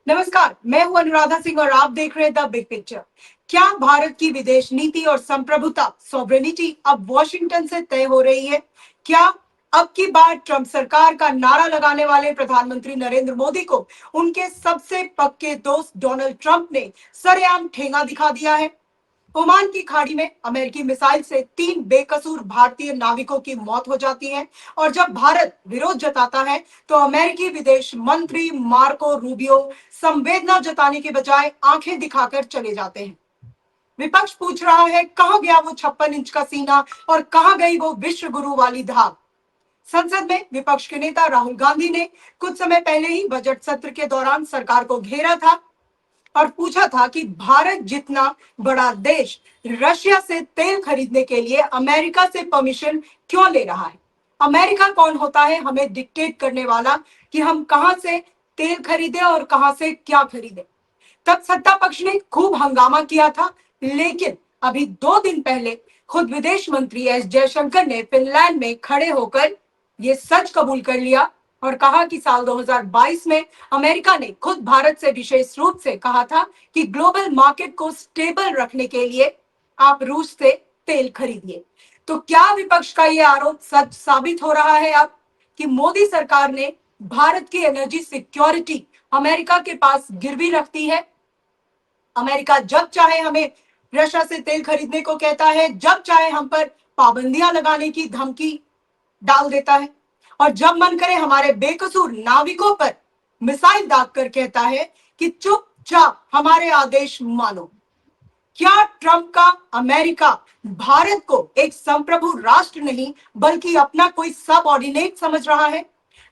नमस्कार, मैं हूं अनुराधा सिंह और आप देख रहे हैं द बिग पिक्चर। क्या भारत की विदेश नीति और संप्रभुता सॉवरेनिटी अब वॉशिंगटन से तय हो रही है? क्या अब की बार ट्रंप सरकार का नारा लगाने वाले प्रधानमंत्री नरेंद्र मोदी को उनके सबसे पक्के दोस्त डोनाल्ड ट्रंप ने सरेआम ठेंगा दिखा दिया है? ओमान की खाड़ी में अमेरिकी मिसाइल से 3 बेकसूर भारतीय नाविकों की मौत हो जाती है और जब भारत विरोध जताता है तो अमेरिकी विदेश मंत्री मार्को रूबियो संवेदना जताने के बजाय आंखें दिखाकर चले जाते हैं। विपक्ष पूछ रहा है, कहां गया वो 56 इंच का सीना और कहां गई वो विश्व गुरु वाली धाक? संसद में विपक्ष के नेता राहुल गांधी ने कुछ समय पहले ही बजट सत्र के दौरान सरकार को घेरा था और पूछा था कि भारत जितना बड़ा देश रशिया से तेल खरीदने के लिए अमेरिका से परमिशन क्यों ले रहा है? अमेरिका कौन होता है हमें डिक्टेट करने वाला कि हम कहां से तेल खरीदे और कहां से क्या खरीदे? तब सत्ता पक्ष ने खूब हंगामा किया था, लेकिन अभी 2 दिन पहले खुद विदेश मंत्री एस जयशंकर ने फिनलैंड में खड़े होकर ये सच कबूल कर लिया और कहा कि साल 2022 में अमेरिका ने खुद भारत से विशेष रूप से कहा था कि ग्लोबल मार्केट को स्टेबल रखने के लिए आप रूस से तेल खरीदिए। तो क्या विपक्ष का ये आरोप सच साबित हो रहा है अब कि मोदी सरकार ने भारत की एनर्जी सिक्योरिटी अमेरिका के पास गिरवी रखती है? अमेरिका जब चाहे हमें रशिया से तेल खरीदने को कहता है, जब चाहे हम पर पाबंदियां लगाने की धमकी डाल देता है और जब मन करे हमारे बेकसूर नाविकों पर मिसाइल दाग कर कहता है कि चुपचाप हमारे आदेश मानो। क्या ट्रंप का अमेरिका भारत को एक संप्रभु राष्ट्र नहीं बल्कि अपना कोई सब ऑर्डिनेट समझ रहा है?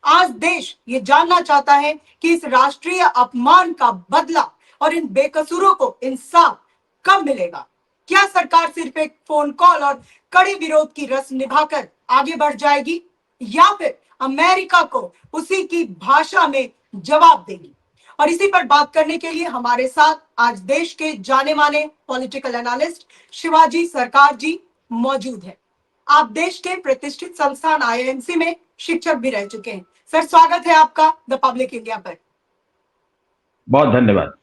आज देश ये जानना चाहता है कि इस राष्ट्रीय अपमान का बदला और इन बेकसूरों को इंसाफ कब मिलेगा? क्या सरकार सिर्फ एक फोन कॉल और कड़े विरोध की रस्म निभाकर आगे बढ़ जाएगी या फिर अमेरिका को उसी की भाषा में जवाब देगी? और इसी पर बात करने के लिए हमारे साथ आज देश के जाने माने पॉलिटिकल एनालिस्ट शिवाजी सरकार जी मौजूद है। आप देश के प्रतिष्ठित संस्थान आईआईएमसी में शिक्षक भी रह चुके हैं। सर, स्वागत है आपका द पब्लिक इंडिया पर। बहुत धन्यवाद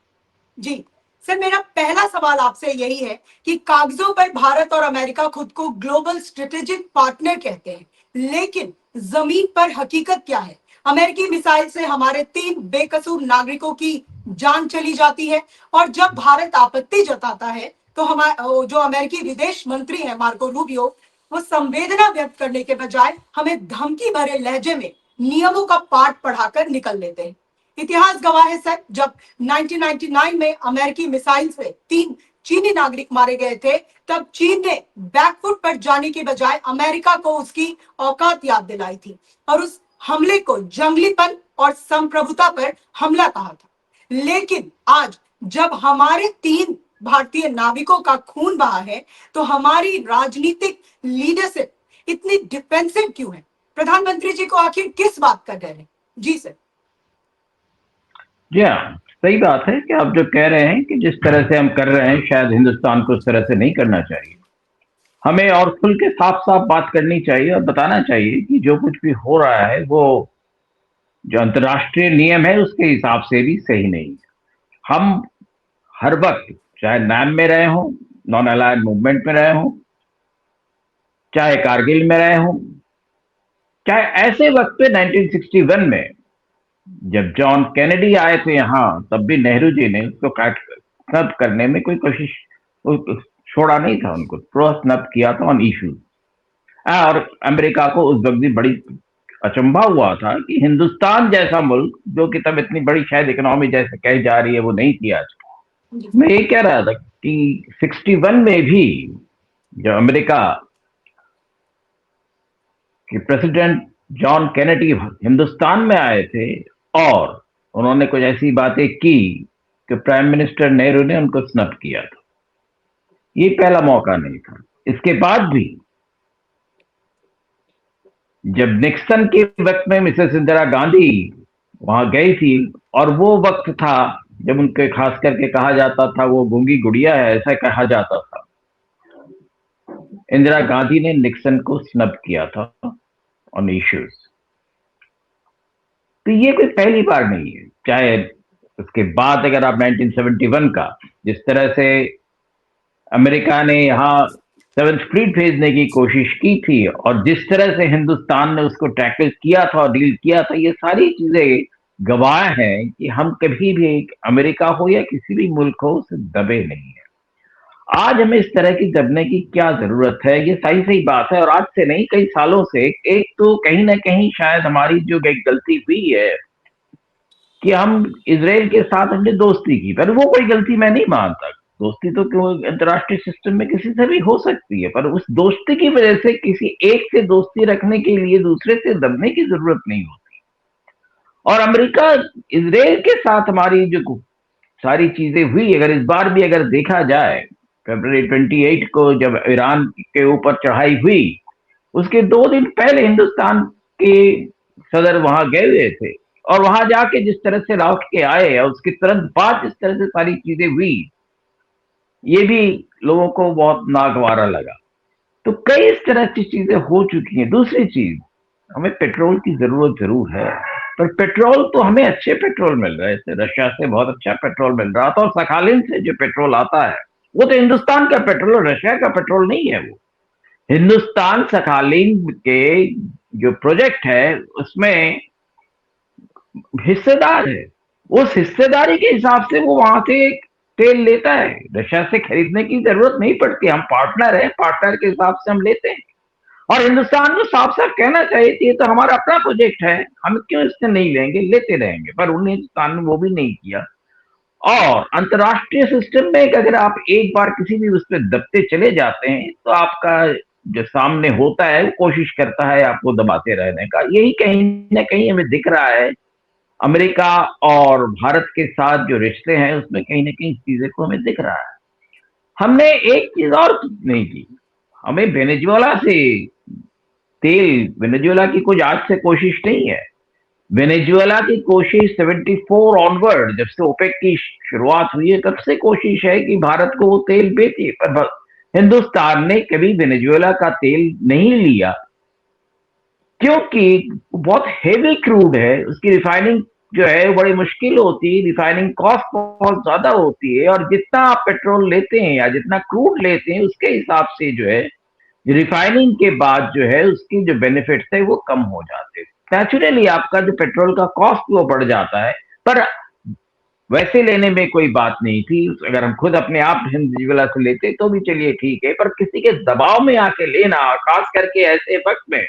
जी सर, मेरा पहला सवाल आपसे यही है कि कागजों पर भारत और अमेरिका खुद को ग्लोबल स्ट्रेटेजिक पार्टनर कहते हैं, लेकिन जमीन पर हकीकत क्या है? अमेरिकी मिसाइल से हमारे 3 बेकसूर नागरिकों की जान चली जाती है और जब भारत आपत्ति जताता है तो हमारे जो अमेरिकी विदेश मंत्री है मार्को रूबियो, वो संवेदना व्यक्त करने के बजाय हमें धमकी भरे लहजे में नियमों का पाठ पढ़ाकर निकल लेते हैं। इतिहास गवाह है सर, जब 1999 में अमेरिकी मिसाइल से 3 चीनी नागरिक मारे गए थे, तब चीन ने बैकफुट पर जाने के बजाय अमेरिका को उसकी औकात याद दिलाई थी और उस हमले को जंगलीपन और संप्रभुता पर हमला कहा था। लेकिन आज जब हमारे 3 भारतीय नाविकों का खून बहा है तो हमारी राजनीतिक लीडरशिप इतनी डिफेंसिव क्यों है? प्रधानमंत्री जी को आखिर किस बात का डर है? जी सर। जी हाँ, सही बात है कि आप जो कह रहे हैं कि जिस तरह से हम कर रहे हैं शायद हिंदुस्तान को उस तरह से नहीं करना चाहिए। हमें और खुल के साफ साफ बात करनी चाहिए और बताना चाहिए कि जो कुछ भी हो रहा है वो जो अंतर्राष्ट्रीय नियम है उसके हिसाब से भी सही नहीं है। हम हर वक्त चाहे नाम में रहे हों, नॉन अलायंस मूवमेंट में रहे हों, चाहे कारगिल में रहे हों, चाहे ऐसे वक्त पे 1961 में जब जॉन कैनेडी आए थे यहाँ, तब भी नेहरू जी ने उसको काट स्नब करने में कोई कोशिश छोड़ा नहीं था, उनको प्रो स्नब किया था ऑन इशू। और अमेरिका को उस वक्त भी बड़ी अचंभा हुआ था कि हिंदुस्तान जैसा मुल्क जो कि तब इतनी बड़ी शायद इकोनॉमी जैसे कही जा रही है वो नहीं किया। मैं ये कह रहा था कि 61 में भी जो अमेरिका के प्रेसिडेंट जॉन कैनेडी हिंदुस्तान में आए थे और उन्होंने कुछ ऐसी बातें की कि प्राइम मिनिस्टर नेहरू ने उनको स्नब किया था। ये पहला मौका नहीं था। इसके बाद भी जब निक्सन के वक्त में मिसेस इंदिरा गांधी वहां गई थी और वो वक्त था जब उनके खास करके कहा जाता था वो गूंगी गुड़िया है, ऐसा कहा जाता था। इंदिरा गांधी ने निक्सन को स्नब किया था ऑन इश्यूज। तो ये कोई पहली बार नहीं है। चाहे उसके बाद अगर आप 1971 का जिस तरह से अमेरिका ने यहाँ सेवंथ फ्लीट भेजने की कोशिश की थी और जिस तरह से हिंदुस्तान ने उसको टैकल किया था और डील किया था, ये सारी चीजें गवाह हैं कि हम कभी भी अमेरिका हो या किसी भी मुल्क हो उसे दबे नहीं है। आज हमें इस तरह की दबने की क्या जरूरत है, ये सही सही बात है। और आज से नहीं, कई सालों से एक तो कहीं ना कहीं शायद हमारी जो एक गलती हुई है कि हम इजराइल के साथ हमने दोस्ती की, पर वो कोई गलती मैं नहीं मानता। दोस्ती तो क्यों अंतर्राष्ट्रीय सिस्टम में किसी से भी हो सकती है, पर उस दोस्ती की वजह से किसी एक से दोस्ती रखने के लिए दूसरे से दबने की जरूरत नहीं होती। और अमेरिका इजराइल के साथ हमारी जो सारी चीजें हुई, अगर इस बार भी अगर देखा जाए, फरवरी 28 को जब ईरान के ऊपर चढ़ाई हुई, उसके 2 दिन पहले हिंदुस्तान के सदर वहां गए हुए थे और वहां जाके जिस तरह से लौट के आए और उसके तुरंत बाद जिस तरह से सारी चीजें हुई, ये भी लोगों को बहुत नागवारा लगा। तो कई इस तरह की चीजें हो चुकी हैं। दूसरी चीज, हमें पेट्रोल की जरूरत जरूर है, पर पेट्रोल तो हमें अच्छे पेट्रोल मिल रहे हैं, रशिया से बहुत अच्छा पेट्रोल मिल रहा था और सखालिन से जो पेट्रोल आता है वो तो हिंदुस्तान का पेट्रोल और रशिया का पेट्रोल नहीं है। वो हिंदुस्तान सखालिन के जो प्रोजेक्ट है उसमें हिस्सेदार है। उस हिस्सेदारी के हिसाब से वो वहां से तेल लेता है, रशिया से खरीदने की जरूरत नहीं पड़ती। हम पार्टनर हैं, पार्टनर के हिसाब से हम लेते हैं। और हिंदुस्तान को साफ साफ कहना चाहिए कि ये तो हमारा अपना प्रोजेक्ट है, हम क्यों इससे नहीं लेंगे, लेते रहेंगे। पर उन्हें हिंदुस्तान ने वो भी नहीं किया। और अंतर्राष्ट्रीय सिस्टम में अगर आप एक बार किसी भी उस पर दबते चले जाते हैं तो आपका जो सामने होता है वो कोशिश करता है आपको दबाते रहने का। यही कहीं ना कहीं हमें दिख रहा है अमेरिका और भारत के साथ जो रिश्ते हैं उसमें कहीं ना कहीं चीजें को हमें दिख रहा है। हमने एक चीज और नहीं की, हमें वेनेजुएला से तेल, वेनेजुएला की कुछ आज से कोशिश नहीं है। वेनेजुएला की कोशिश 74 ऑनवर्ड, जब से ओपेक की शुरुआत हुई है तब से कोशिश है कि भारत को वो तेल बेचे, पर हिंदुस्तान ने कभी वेनेजुएला का तेल नहीं लिया क्योंकि बहुत हेवी क्रूड है, उसकी रिफाइनिंग जो है बड़ी मुश्किल होती है, रिफाइनिंग कॉस्ट बहुत ज्यादा होती है और जितना आप पेट्रोल लेते हैं या जितना क्रूड लेते हैं उसके हिसाब से जो है रिफाइनिंग के बाद जो है उसकी जो बेनिफिट्स है वो कम हो जाते हैं। नेचुरली आपका जो पेट्रोल का कॉस्ट वो बढ़ जाता है, पर वैसे लेने में कोई बात नहीं थी। अगर हम खुद अपने आप वेनेजुएला से लेते तो भी चलिए ठीक है, पर किसी के दबाव में आके लेना, खास करके ऐसे वक्त में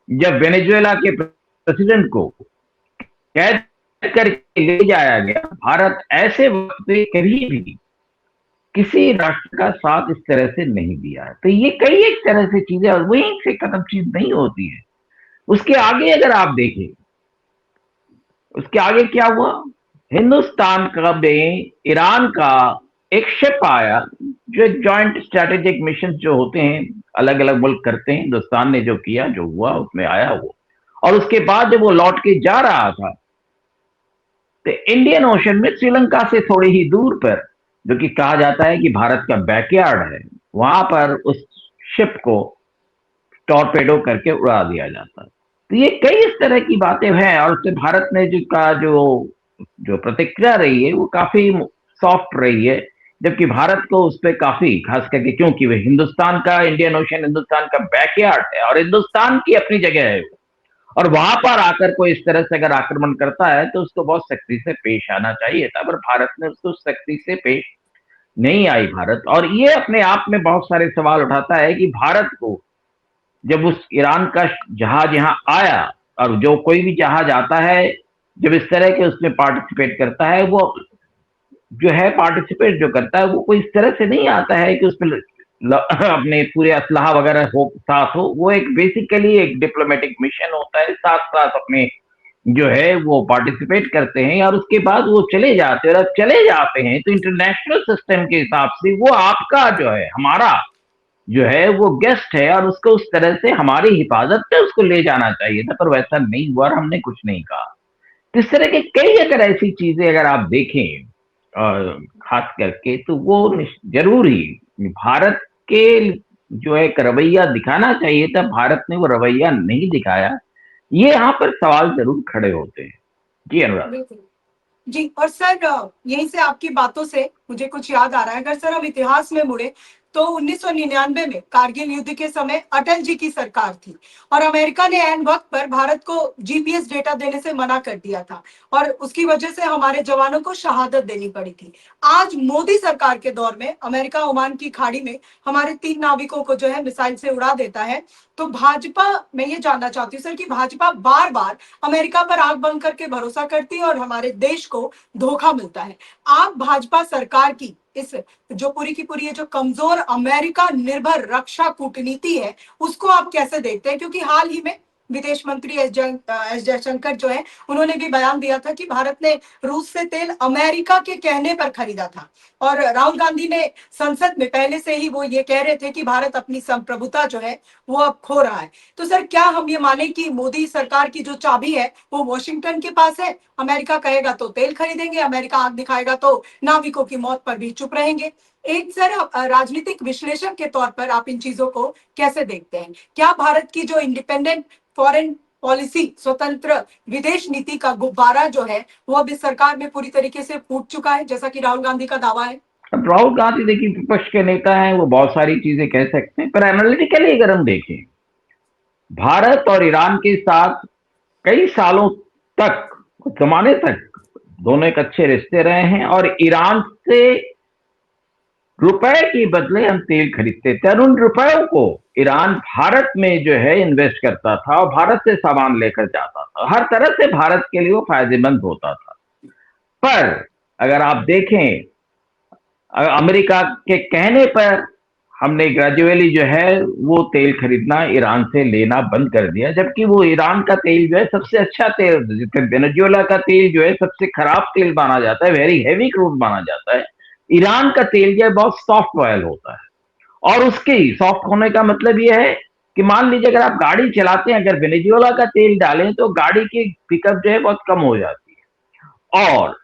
जब वेनेजुएला के प्रेसिडेंट को कैद करके ले जाया गया, भारत ऐसे वक्त में कभी भी किसी राष्ट्र का साथ इस तरह से नहीं दिया है। तो ये कई एक तरह से चीजें और वहीं से खत्म चीज नहीं होती है। उसके आगे अगर आप देखें, उसके आगे क्या हुआ, हिंदुस्तान का में ईरान का एक शिप आया, जो जॉइंट स्ट्रेटेजिक मिशन जो होते हैं अलग अलग मुल्क करते हैं, हिंदुस्तान ने जो किया जो हुआ उसमें आया वो। और उसके बाद जब वो लौट के जा रहा था तो इंडियन ओशन में श्रीलंका से थोड़ी ही दूर पर, जो कि कहा जाता है कि भारत का बैकयार्ड है, वहां पर उस शिप को टॉर्पेडो करके उड़ा दिया जाता है। तो ये कई इस तरह की बातें हैं और उससे भारत ने जो का जो प्रतिक्रिया रही है वो काफी सॉफ्ट रही है, जबकि भारत को उस पर काफी, खास करके क्योंकि वह हिंदुस्तान का, इंडियन ओशन हिंदुस्तान का बैकयार्ड है और हिंदुस्तान की अपनी जगह है और वहां पर आकर कोई इस तरह से अगर आक्रमण करता है तो उसको बहुत सख्ती से पेश आना चाहिए था, पर भारत ने उसको सख्ती से पेश नहीं आई भारत। और ये अपने आप में बहुत सारे सवाल उठाता है कि भारत को जब उस ईरान का जहाज यहाँ आया, और जो कोई भी जहाज आता है जब इस तरह के उसमें पार्टिसिपेट करता है, वो जो है पार्टिसिपेट जो करता है वो कोई इस तरह से नहीं आता है कि उसमें अपने पूरे असलाह वगैरह हो साथ हो। वो एक बेसिकली एक डिप्लोमेटिक मिशन होता है, साथ साथ अपने जो है वो पार्टिसिपेट करते हैं और उसके बाद वो चले जाते हैं। और अब चले जाते हैं तो इंटरनेशनल सिस्टम के हिसाब से वो आपका जो है, हमारा जो है वो गेस्ट है और उसको उस तरह से हमारी हिफाजत पे उसको ले जाना चाहिए था, पर वैसा नहीं हुआ और हमने कुछ नहीं कहा। इस तरह के कई अगर ऐसी चीजें अगर आप देखें खास करके, तो वो जरूर ही भारत के जो एक रवैया दिखाना चाहिए था, भारत ने वो रवैया नहीं दिखाया। ये यहाँ पर सवाल जरूर खड़े होते हैं। जी अनुराग। बिल्कुल। जी। और सर यहीं से आपकी बातों से मुझे कुछ याद आ रहा है। अगर सर हम इतिहास में मुड़े तो 1999 में कारगिल युद्ध के समय अटल जी की सरकार थी और अमेरिका ने ऐन वक्त पर भारत को जीपीएस डेटा देने से मना कर दिया था और उसकी वजह से हमारे जवानों को शहादत देनी पड़ी थी। आज मोदी सरकार के दौर में अमेरिका ओमान की खाड़ी में हमारे 3 नाविकों को जो है मिसाइल से उड़ा देता है। तो भाजपा, मैं ये जानना चाहती हूँ सर कि भाजपा बार-बार अमेरिका पर आंख बंद करके भरोसा करती है और हमारे देश को धोखा मिलता है। आप भाजपा सरकार की इस जो पूरी की पूरी ये जो कमजोर अमेरिका निर्भर रक्षा कूटनीति है, उसको आप कैसे देखते हैं? क्योंकि हाल ही में विदेश मंत्री एस जयशंकर जो है, उन्होंने भी बयान दिया था कि भारत ने रूस से तेल अमेरिका के कहने पर खरीदा था और राहुल गांधी ने संसद में पहले से ही वो ये कह रहे थे कि भारत अपनी संप्रभुता जो है वो अब खो रहा है। तो सर क्या हम ये माने कि मोदी सरकार की जो चाबी है वो वॉशिंगटन के पास है? अमेरिका कहेगा तो तेल खरीदेंगे, अमेरिका आंख दिखाएगा तो नाविकों की मौत पर भी चुप रहेंगे। एक सर राजनीतिक विश्लेषक के तौर पर आप इन चीजों को कैसे देखते हैं? क्या भारत की जो इंडिपेंडेंट फॉरेन पॉलिसी, स्वतंत्र विदेश नीति का गुब्बारा जो है वो अब इस सरकार में पूरी तरीके से फूट चुका है, जैसा कि राहुल गांधी का दावा है? अब राहुल गांधी देखिए विपक्ष के नेता हैं, वो बहुत सारी चीजें कह सकते हैं, पर एनालिटिकली अगर हम देखें, भारत और ईरान के साथ कई सालों तक, कुछ जमाने तक दोनों एक अच्छे रिश्ते रहे हैं और ईरान से रुपए के बदले हम तेल खरीदते थे और उन रुपयों को ईरान भारत में जो है इन्वेस्ट करता था और भारत से सामान लेकर जाता था। हर तरह से भारत के लिए वो फायदेमंद होता था। पर अगर आप देखें, अमेरिका के कहने पर हमने ग्रेजुअली जो है वो तेल खरीदना ईरान से लेना बंद कर दिया, जबकि वो ईरान का तेल जो है सबसे अच्छा तेल, वेनेजुएला का तेल जो है सबसे खराब तेल माना जाता है, वेरी हैवी क्रूड माना जाता है। ईरान का तेल जो है बहुत सॉफ्ट ऑयल होता है और उसके सॉफ्ट होने का मतलब ये है कि मान लीजिए अगर आप गाड़ी चलाते हैं, अगर वेनेजुएला का तेल डालें तो गाड़ी की पिकअप जो है बहुत कम हो जाती है और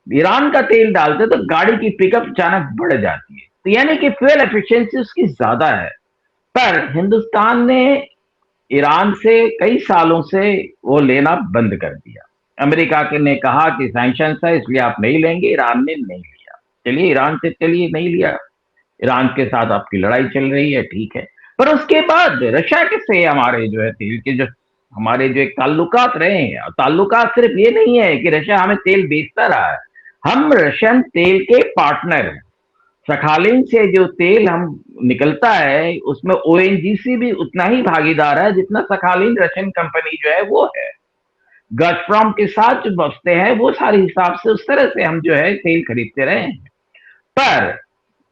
ईरान का तेल डालते तो गाड़ी की पिकअप अचानक बढ़ जाती है। तो यानी कि फ्यूल एफिशिएंसी उसकी ज्यादा है। पर हिंदुस्तान ने ईरान से कई सालों से वो लेना बंद कर दिया। अमेरिका के ने कहा कि सैंक्शन है इसलिए आप नहीं लेंगे, ईरान ने नहीं लिया। चलिए ईरान से चलिए नहीं लिया, ईरान के साथ आपकी लड़ाई चल रही है, ठीक है। पर उसके बाद रशिया के से हमारे जो है तेल के जो हमारे जो एक ताल्लुकात रहे हैं, ताल्लुकात सिर्फ ये नहीं है कि रशिया हमें तेल बेचता रहा है, हम रशियन तेल के पार्टनर हैं। सखालिन से जो तेल हम निकलता है उसमें ओएनजीसी भी उतना ही भागीदार है जितना सखालिन रशियन कंपनी जो है वो है। गजप्रॉम के साथ जो बसते हैं वो सारे हिसाब से उस तरह से हम जो है तेल खरीदते रहे हैं। पर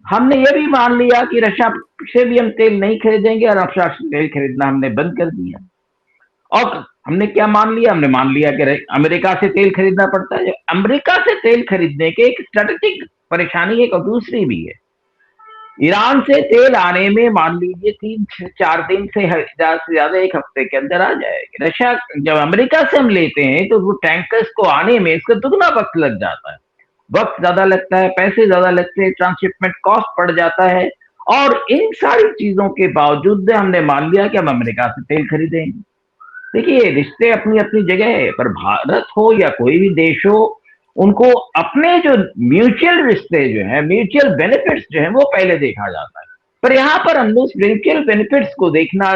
हमने ये भी मान लिया कि रशिया से भी हम तेल नहीं खरीदेंगे और रशिया से तेल खरीदना हमने बंद कर दिया। और हमने क्या मान लिया? हमने मान लिया कि अमेरिका से तेल खरीदना पड़ता है। अमेरिका से तेल खरीदने के एक स्ट्रेटेजिक परेशानी एक और दूसरी भी है। ईरान से तेल आने में मान लीजिए 3-4 दिन से ज्यादा से ज्यादा 1 हफ्ते के अंदर आ जाएगी। रशिया जब अमेरिका से हम लेते हैं तो वो टैंकर्स को आने में इसका दुगना वक्त लग जाता है, वक्त ज्यादा लगता है, पैसे ज्यादा लगते हैं, ट्रांसशिपमेंट कॉस्ट बढ़ जाता है। और इन सारी चीजों के बावजूद हमने मान लिया कि हम अमेरिका से तेल खरीदेंगे। देखिए रिश्ते अपनी अपनी जगह है, पर भारत हो या कोई भी देश हो, उनको अपने जो म्यूचुअल रिश्ते जो है, म्यूचुअल बेनिफिट्स जो है वो पहले देखा जाता है। पर यहाँ पर हमने उस म्यूचुअल बेनिफिट्स को देखना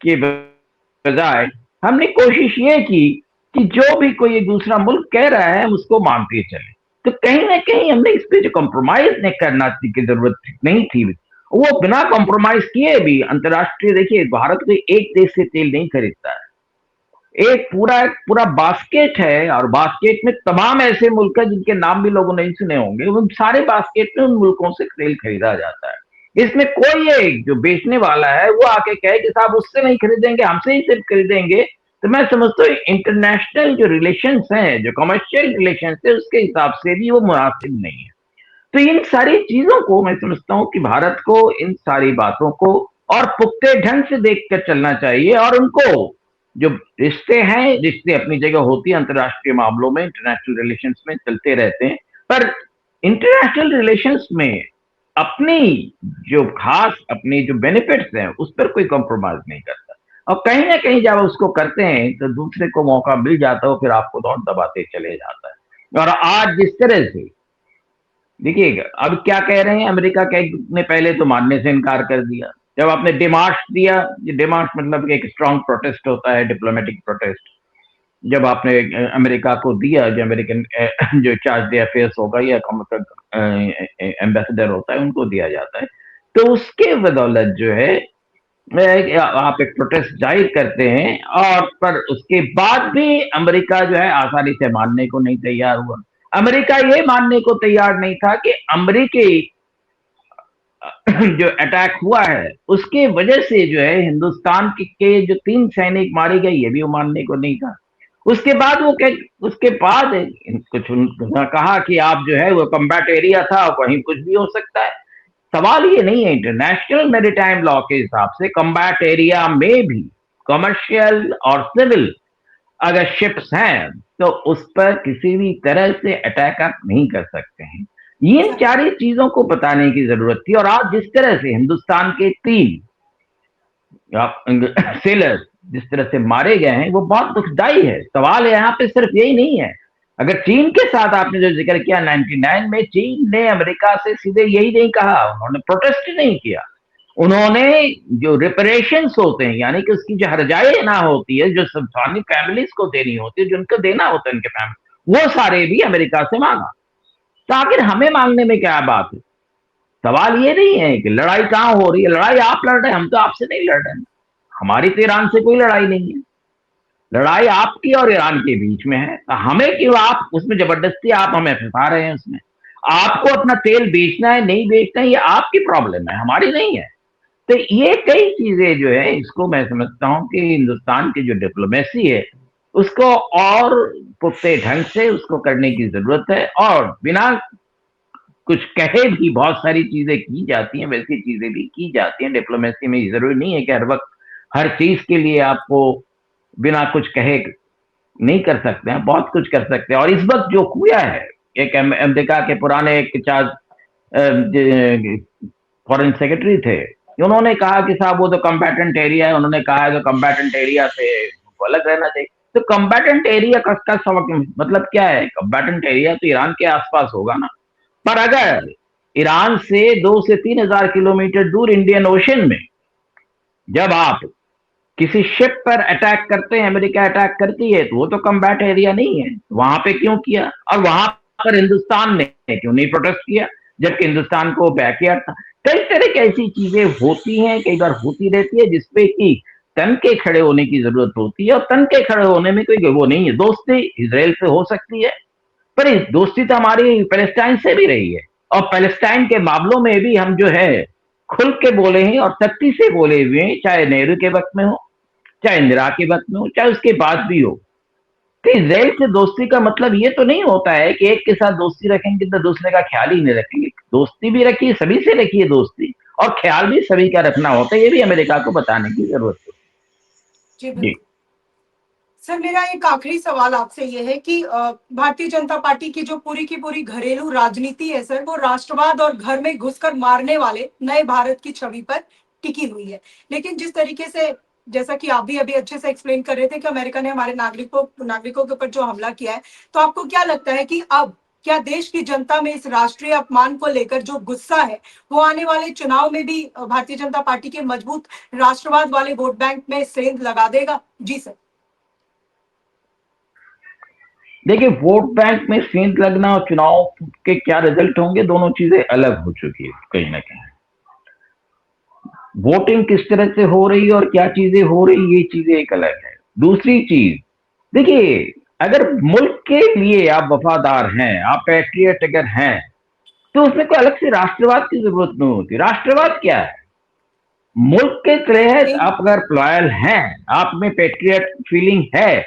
के बजाय हमने कोशिश ये की कि जो भी कोई दूसरा मुल्क कह रहा है हम उसको मानते चले। तो कहीं ना कहीं हमने इस पे जो कॉम्प्रोमाइज नहीं करना की जरूरत नहीं थी, वो बिना कॉम्प्रोमाइज किए भी अंतर्राष्ट्रीय, देखिए भारत कोई एक देश से तेल नहीं खरीदता है, एक पूरा बास्केट है और बास्केट में तमाम ऐसे मुल्क हैं जिनके नाम भी लोगों नहीं सुने होंगे। उन सारे बास्केट में उन मुल्कों से तेल खरीदा जाता है। इसमें कोई एक जो बेचने वाला है वो आके कहे कि साहब उससे नहीं खरीदेंगे, हमसे ही सिर्फ खरीदेंगे, तो मैं समझता हूँ इंटरनेशनल जो रिलेशंस हैं, जो कमर्शियल रिलेशंस है, उसके हिसाब से भी वो मुनासिब नहीं है। तो इन सारी चीजों को मैं समझता हूँ कि भारत को इन सारी बातों को और पुख्ते ढंग से देखकर चलना चाहिए और उनको जो रिश्ते हैं, रिश्ते अपनी जगह होती है, अंतर्राष्ट्रीय मामलों में, इंटरनेशनल रिलेशंस में चलते रहते हैं, पर इंटरनेशनल रिलेशंस में अपनी जो खास अपनी जो बेनिफिट्स हैं उस पर कोई कॉम्प्रोमाइज नहीं करता। और कहीं ना कहीं जब उसको करते हैं तो दूसरे को मौका मिल जाता है, फिर आपको दौड़ दबाते चले जाता है। और आज जिस तरह से देखिएगा, अब क्या कह रहे हैं, अमेरिका ने पहले तो मानने से इनकार कर दिया। जब आपने डिमार्च दिया, ये डिमार्च मतलब एक स्ट्रांग प्रोटेस्ट होता है, डिप्लोमेटिक प्रोटेस्ट, जब आपने अमेरिका को दिया, जो अमेरिकन जो चार्ज दे अफेयर्स होगा या एम्बेसडर होता है, उनको दिया जाता है, तो उसके बदौलत जो है आप एक प्रोटेस्ट जाहिर करते हैं, और पर उसके बाद भी अमेरिका जो है आसानी से मानने को नहीं तैयार हुआ। अमेरिका ये मानने को तैयार नहीं था कि अमेरिकी जो अटैक हुआ है उसके वजह से जो है हिंदुस्तान के जो 3 सैनिक मारे गए, ये भी वो मानने को नहीं था। उसके बाद वो उसके बाद कुछ कहा कि आप जो है वो कम्बैट एरिया था, वहीं कुछ भी हो सकता है। सवाल ये नहीं है, इंटरनेशनल मैरीटाइम लॉ के हिसाब से कम्बैट एरिया में भी कमर्शियल और सिविल अगर शिप्स हैं तो उस पर किसी भी तरह से अटैक आप नहीं कर सकते हैं। ये सारी चीजों को बताने की जरूरत थी। और आज जिस तरह से हिंदुस्तान के 3 सेलर्स जिस तरह से मारे गए हैं वो बहुत दुखदाई है। सवाल यहाँ पे सिर्फ यही नहीं है। अगर चीन के साथ आपने जो जिक्र किया 99 में, चीन ने अमेरिका से सीधे यही नहीं कहा, उन्होंने प्रोटेस्ट नहीं किया। उन्होंने जो रिपरेशंस होते हैं, यानी कि उसकी जो हर्जाई ना होती है, जो सामान्य फैमिलीज को देनी होती है, जो उनको देना होता है उनके फैमिली, वो सारे भी अमेरिका से मांगा। तो आखिर हमें मांगने में क्या बात है? सवाल ये नहीं है कि लड़ाई कहां हो रही है, लड़ाई आप लड़ रहे हैं, हम तो आपसे नहीं लड़ रहे हैं। हमारी तो ईरान से कोई लड़ाई नहीं है, लड़ाई आपकी और ईरान के बीच में है। तो हमें क्यों आप उसमें जबरदस्ती आप हमें फंसा रहे हैं उसमें? आपको अपना तेल बेचना है नहीं बेचना है, ये आपकी प्रॉब्लम है, हमारी नहीं है। तो ये कई चीजें जो है, इसको मैं समझता हूं कि हिंदुस्तान की जो डिप्लोमेसी है उसको और पुख्ते ढंग से उसको करने की जरूरत है। और बिना कुछ कहे भी बहुत सारी चीजें की जाती हैं, वैसी चीजें भी की जाती हैं डिप्लोमेसी में। जरूरी नहीं है कि हर वक्त हर चीज के लिए आपको बिना कुछ कहे नहीं कर सकते हैं, बहुत कुछ कर सकते हैं। और इस वक्त जो हुआ है, एक अमेरिका के पुराने एक चार्ज फॉरेन सेक्रेटरी थे, उन्होंने कहा कि साहब वो तो कम्बैटेंट एरिया है, उन्होंने कहा है तो कम्बैटेंट एरिया से अलग रहना चाहिए। तो कम्बैटेंट एरिया का मतलब क्या है? कम्बैटेंट एरिया तो ईरान के आसपास होगा ना। पर अगर ईरान से 2 से 3 हजार किलोमीटर दूर इंडियन ओशन में जब आप किसी शिप पर अटैक करते हैं, अमेरिका अटैक करती है, तो वो तो कम्बैट एरिया नहीं है। वहां पे क्यों किया? और वहां पर हिंदुस्तान ने क्यों नहीं प्रोटेस्ट किया, जबकि हिंदुस्तान को बैकयार्ड था? कई तरह की ऐसी चीजें होती हैं, कई बार होती रहती है, जिसपे कि तन के खड़े होने की जरूरत होती है। और तन के खड़े होने में कोई वो नहीं है। दोस्ती इसराइल से हो सकती है, पर इस दोस्ती तो हमारी पैलेस्टाइन से भी रही है। और पैलेस्टाइन के मामलों में भी हम जो है खुल के बोले हैं और सख्ती से बोले हुए हैं, चाहे नेहरू के वक्त में हो, चाहे इंदिरा के वक्त में हो, चाहे उसके बाद भी हो। तो इसराइल से दोस्ती का मतलब ये तो नहीं होता है कि एक के साथ दोस्ती रखेंगे तो दूसरे का ख्याल ही नहीं रखेंगे। दोस्ती भी रखिए, सभी से रखिए दोस्ती, और ख्याल भी सभी का रखना होता है। ये भी अमेरिका को बताने की जरूरत है। जी बिल्कुल। सर, मेरा एक आखिरी सवाल आपसे ये है कि भारतीय जनता पार्टी की जो पूरी की पूरी घरेलू राजनीति है सर, वो राष्ट्रवाद और घर में घुसकर मारने वाले नए भारत की छवि पर टिकी हुई है। लेकिन जिस तरीके से, जैसा कि आप भी अभी अच्छे से एक्सप्लेन कर रहे थे कि अमेरिका ने हमारे नागरिकों के ऊपर जो हमला किया है, तो आपको क्या लगता है कि अब क्या देश की जनता में इस राष्ट्रीय अपमान को लेकर जो गुस्सा है, वो आने वाले चुनाव में भी भारतीय जनता पार्टी के मजबूत राष्ट्रवाद वाले वोट बैंक में सेंध लगा देगा? जी सर। देखिए, वोट बैंक में सेंध लगना और चुनाव के क्या रिजल्ट होंगे, दोनों चीजें अलग हो चुकी है कहीं ना कहीं। वोटिंग किस तरह से हो रही है और क्या चीजें हो रही, ये चीजें एक अलग है। दूसरी चीज, देखिए, अगर मुल्क के लिए आप वफादार हैं, आप पैट्रियट अगर हैं, तो उसमें कोई अलग से राष्ट्रवाद की जरूरत नहीं होती। राष्ट्रवाद क्या है? मुल्क के तहत आप अगर लॉयल हैं, आप में पैट्रियट फीलिंग है,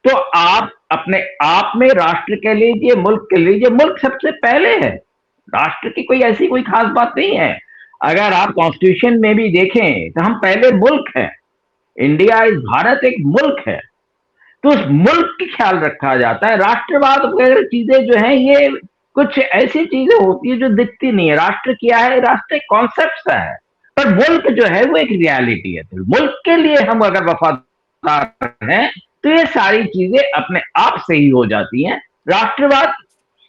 तो आप अपने आप में राष्ट्र के लीजिए, मुल्क के लीजिए। मुल्क सबसे पहले है, राष्ट्र की कोई ऐसी कोई खास बात नहीं है। अगर आप कॉन्स्टिट्यूशन में भी देखें तो हम पहले मुल्क हैं। इंडिया इज भारत एक मुल्क है, तो उस मुल्क की ख्याल रखा जाता है। राष्ट्रवाद वगैरह चीजें जो है, ये कुछ ऐसी चीजें होती है जो दिखती नहीं है। राष्ट्र क्या है? राष्ट्र एक कॉन्सेप्ट सा है, पर मुल्क जो है वो एक रियलिटी है। तो मुल्क के लिए हम अगर वफादार हैं तो ये सारी चीजें अपने आप से ही हो जाती हैं। राष्ट्रवाद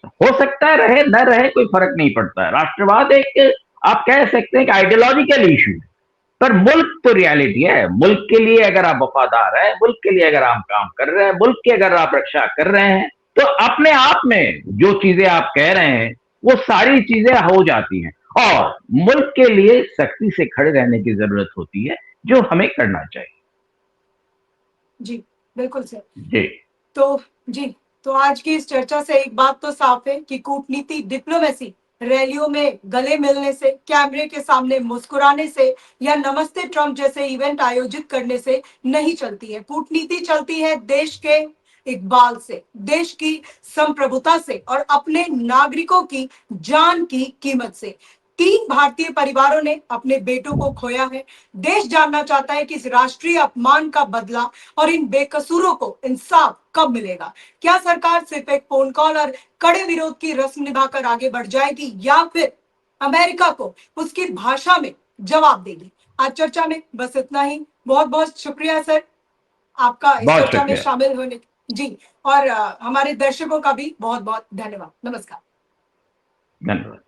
हो सकता है रहे न रहे कोई फर्क नहीं पड़ता है। राष्ट्रवाद एक आप कह सकते हैं कि आइडियोलॉजिकल इशू है, पर मुल्क तो रियलिटी है। मुल्क के लिए अगर आप वफादार हैं, मुल्क के लिए अगर आप काम कर रहे हैं, मुल्क की अगर आप रक्षा कर रहे हैं, तो अपने आप में जो चीजें आप कह रहे हैं वो सारी चीजें हो जाती हैं। और मुल्क के लिए सख्ती से खड़े रहने की जरूरत होती है, जो हमें करना चाहिए। जी बिल्कुल सर। जी तो जी, तो आज की इस चर्चा से एक बात तो साफ है कि कूटनीति, डिप्लोमेसी रैलियों में गले मिलने से, कैमरे के सामने मुस्कुराने से या नमस्ते ट्रंप जैसे इवेंट आयोजित करने से नहीं चलती है। कूटनीति चलती है देश के इकबाल से, देश की संप्रभुता से और अपने नागरिकों की जान की कीमत से। 3 भारतीय परिवारों ने अपने बेटों को खोया है। देश जानना चाहता है कि इस राष्ट्रीय अपमान का बदला और इन बेकसूरों को इंसाफ कब मिलेगा। क्या सरकार सिर्फ एक फोन कॉल और कड़े विरोध की रस्म निभाकर आगे बढ़ जाएगी या फिर अमेरिका को उसकी भाषा में जवाब देगी। आज चर्चा में बस इतना ही। बहुत बहुत शुक्रिया सर आपका इस बहुत चर्चा में शुक्रिया। शामिल होने। जी, और हमारे दर्शकों का भी बहुत बहुत धन्यवाद। नमस्कार। धन्यवाद।